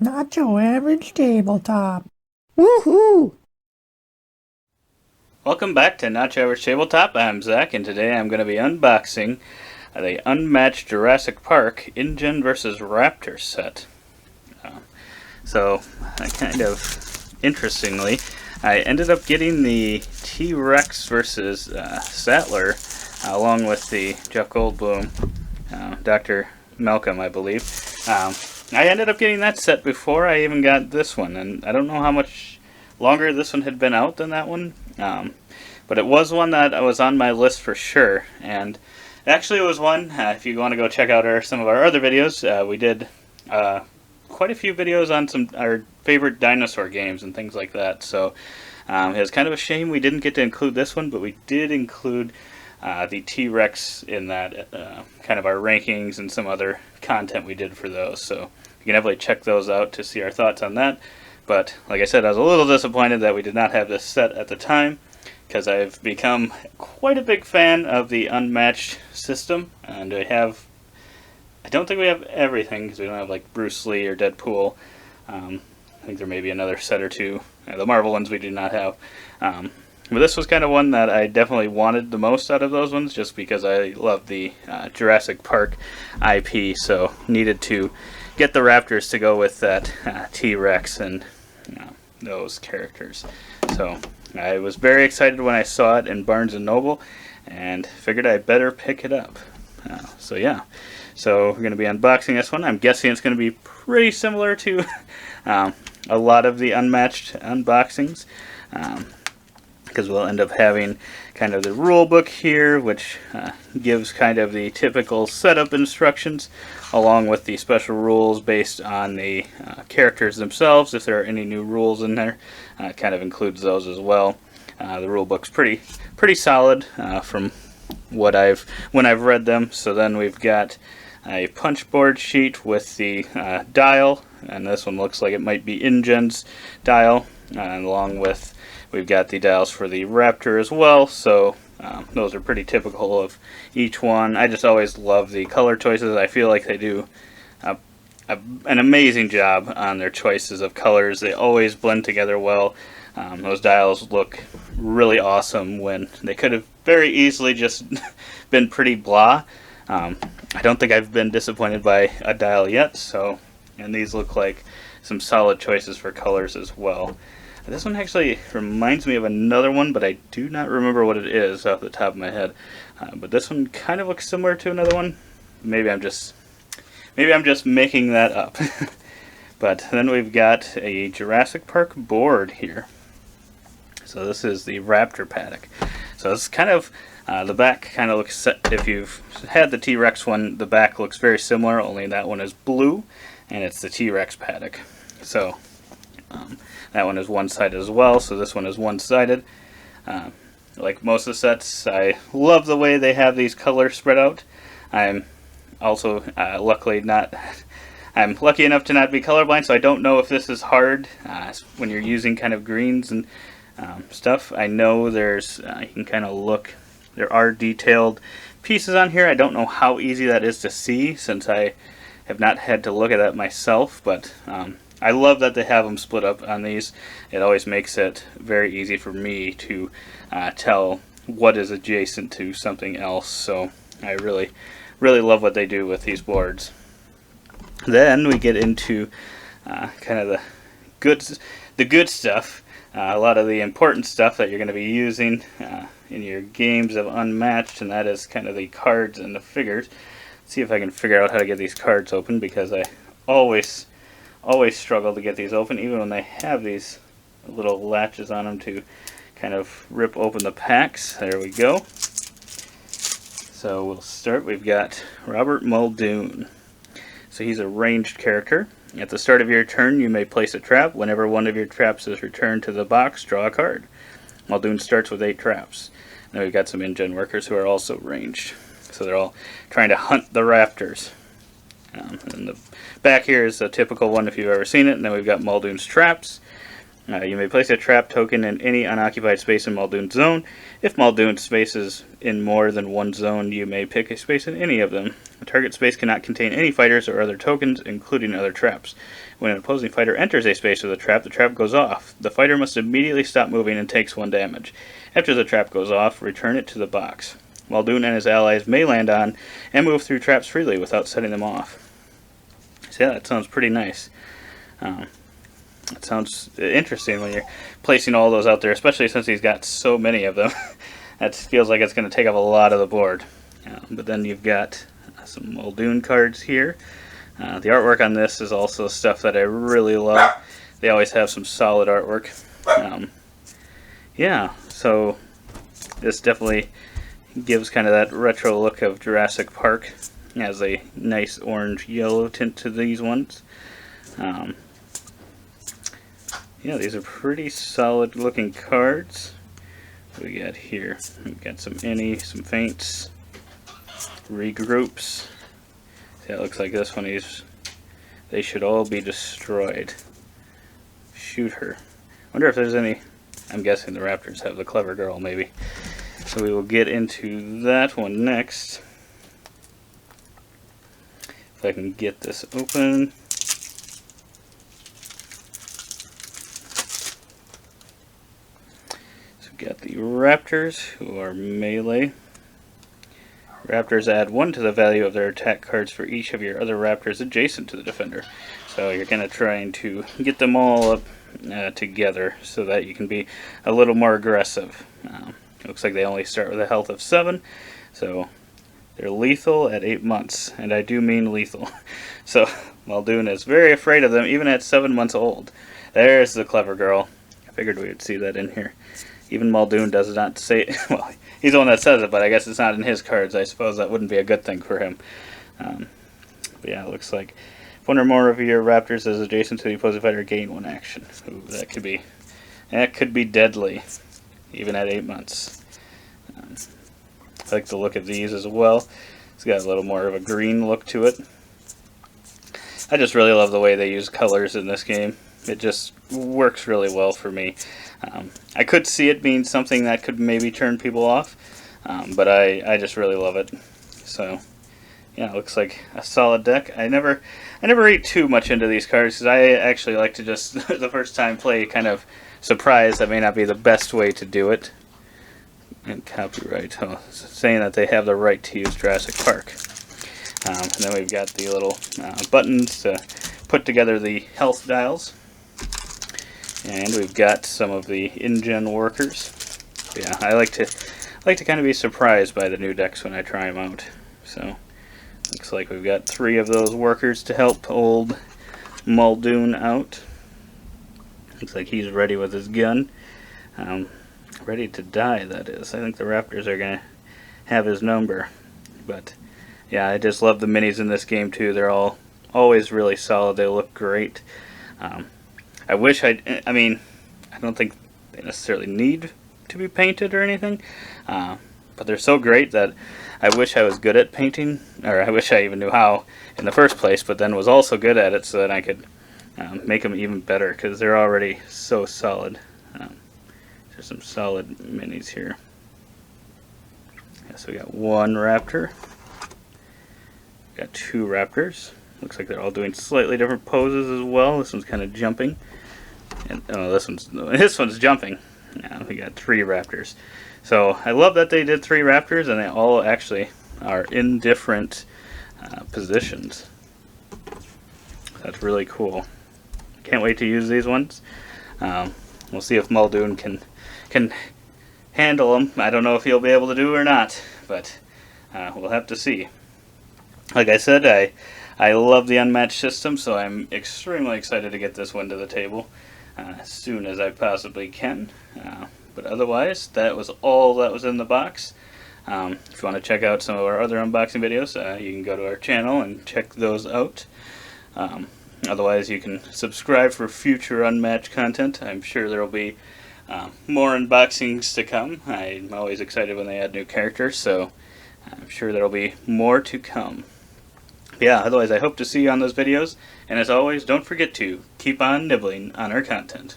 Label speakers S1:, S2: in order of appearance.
S1: Not your average tabletop. Woohoo!
S2: Welcome back to Not Your Average Tabletop. I'm Zach, and today I'm going to be unboxing the Unmatched Jurassic Park InGen vs. Raptors set. Interestingly, I ended up getting the T-Rex versus Sattler, along with the Jeff Goldblum, Dr. Malcolm, I believe. I ended up getting that set before I even got this one, and I don't know how much longer this one had been out than that one. But it was one that was on my list for sure, and actually it was one, if you want to go check out some of our other videos, we did quite a few videos on our favorite dinosaur games and things like that, so it was kind of a shame we didn't get to include this one, but we did include the T-Rex in that kind of our rankings and some other content we did for those, so you can definitely check those out to see our thoughts on that. But like I said, I was a little disappointed that we did not have this set at the time, because I've become quite a big fan of the Unmatched system, and I don't think we have everything, because we don't have like Bruce Lee or Deadpool. I think there may be another set or two. The Marvel ones we do not have. But this was kind of one that I definitely wanted the most out of those ones, just because I love the Jurassic Park IP, so needed to get the Raptors to go with that T-Rex and those characters. So I was very excited when I saw it in Barnes & Noble, and figured I better pick it up. So we're going to be unboxing this one. I'm guessing it's going to be pretty similar to a lot of the Unmatched unboxings, because we'll end up having kind of the rule book here, which gives kind of the typical setup instructions, along with the special rules based on the characters themselves. If there are any new rules in there, it kind of includes those as well. The rule book's pretty solid from when I've read them. So then we've got a punch board sheet with the dial, and this one looks like it might be InGen's dial, and along with we've got the dials for the Raptor as well, so those are pretty typical of each one. I just always love the color choices. I feel like they do an amazing job on their choices of colors. They always blend together well. Those dials look really awesome when they could have very easily just been pretty blah. I don't think I've been disappointed by a dial yet, and these look like some solid choices for colors as well. This one actually reminds me of another one, but I do not remember what it is off the top of my head. But this one kind of looks similar to another one. Maybe I'm just making that up. But then we've got a Jurassic Park board here. So this is the Raptor paddock. So it's kind of the back kind of looks. If you've had the T-Rex one, the back looks very similar. Only that one is blue, and it's the T-Rex paddock. So. That one is one-sided as well, so this one is one-sided. Like most of the sets, I love the way they have these colors spread out. I'm also I'm lucky enough to not be colorblind, so I don't know if this is hard when you're using kind of greens and stuff. I know there's, you can kind of look, there are detailed pieces on here. I don't know how easy that is to see, since I have not had to look at that myself, but I love that they have them split up on these. It always makes it very easy for me to tell what is adjacent to something else. So I really love what they do with these boards. Then we get into kind of the good stuff. A lot of the important stuff that you're going to be using in your games of Unmatched, and that is kind of the cards and the figures. Let's see if I can figure out how to get these cards open, because I always struggle to get these open, even when they have these little latches on them to kind of rip open the packs. There we go. So we'll start. We've got Robert Muldoon. So he's a ranged character. At the start of your turn, you may place a trap. Whenever one of your traps is returned to the box, draw a card. Muldoon starts with 8 traps. Now we've got some InGen workers who are also ranged. So they're all trying to hunt the Raptors. And the back here is a typical one if you've ever seen it. And then we've got Muldoon's traps. You may place a trap token in any unoccupied space in Muldoon's zone. If Muldoon's space is in more than one zone, you may pick a space in any of them. The target space cannot contain any fighters or other tokens, including other traps. When an opposing fighter enters a space with a trap, the trap goes off. The fighter must immediately stop moving and takes 1 damage. After the trap goes off, return it to the box. Muldoon and his allies may land on and move through traps freely without setting them off. So yeah, that sounds pretty nice. It sounds interesting when you're placing all those out there, especially since he's got so many of them. That feels like it's going to take up a lot of the board. But then you've got some Muldoon cards here. The artwork on this is also stuff that I really love. They always have some solid artwork. Yeah, so this definitely gives kind of that retro look of Jurassic Park. It has a nice orange-yellow tint to these ones. Yeah, these are pretty solid looking cards. What do we got here? We've got some any, some feints, regroups. Yeah, it looks like this one is, they should all be destroyed. Shoot her. Wonder if there's any, I'm guessing the Raptors have the clever girl maybe. So we will get into that one next. If I can get this open. Got the Raptors, who are melee. Raptors add 1 to the value of their attack cards for each of your other Raptors adjacent to the defender. So you're kind of trying to get them all up together so that you can be a little more aggressive. Looks like they only start with a health of 7, so they're lethal at 8 months, and I do mean lethal. So Muldoon is very afraid of them even at 7 months old. There's the clever girl. I figured we would see that in here. Even Muldoon does not say, well, he's the one that says it, but I guess it's not in his cards. I suppose that wouldn't be a good thing for him. But yeah, it looks like if 1 or more of your Raptors is adjacent to the opposing fighter, gain 1 action. Ooh, that could be deadly, even at 8 months. I like the look of these as well. It's got a little more of a green look to it. I just really love the way they use colors in this game. It just works really well for me. I could see it being something that could maybe turn people off, but I just really love it. So yeah, it looks like a solid deck. I never eat too much into these cards because I actually like to just the first time play kind of surprise. That may not be the best way to do it. And copyright, saying that they have the right to use Jurassic Park. And then we've got the little buttons to put together the health dials. And we've got some of the InGen workers. Yeah, I like to kind of be surprised by the new decks when I try them out. So looks like we've got 3 of those workers to help old Muldoon out. Looks like he's ready with his gun. Ready to die, that is. I think the Raptors are gonna have his number. But yeah, I just love the minis in this game too. They're always really solid. They look great. I wish I mean, I don't think they necessarily need to be painted or anything, but they're so great that I wish I was good at painting, or I wish I even knew how in the first place, but then was also good at it so that I could make them even better, because they're already so solid. There's some solid minis here. Yeah, so we got 1 Raptor, we got 2 Raptors. Looks like they're all doing slightly different poses as well. This one's kind of jumping. And, oh, this one's jumping. Now we got 3 Raptors. So I love that they did 3 Raptors, and they all actually are in different positions. That's really cool. Can't wait to use these ones. We'll see if Muldoon can handle them. I don't know if he'll be able to do it or not, but we'll have to see. Like I said, I love the Unmatched system, so I'm extremely excited to get this one to the table as soon as I possibly can. But otherwise, that was all that was in the box. If you want to check out some of our other unboxing videos, you can go to our channel and check those out. Otherwise, you can subscribe for future Unmatched content. I'm sure there will be more unboxings to come. I'm always excited when they add new characters, so I'm sure there will be more to come. Yeah, otherwise I hope to see you on those videos, and as always, don't forget to keep on nibbling on our content.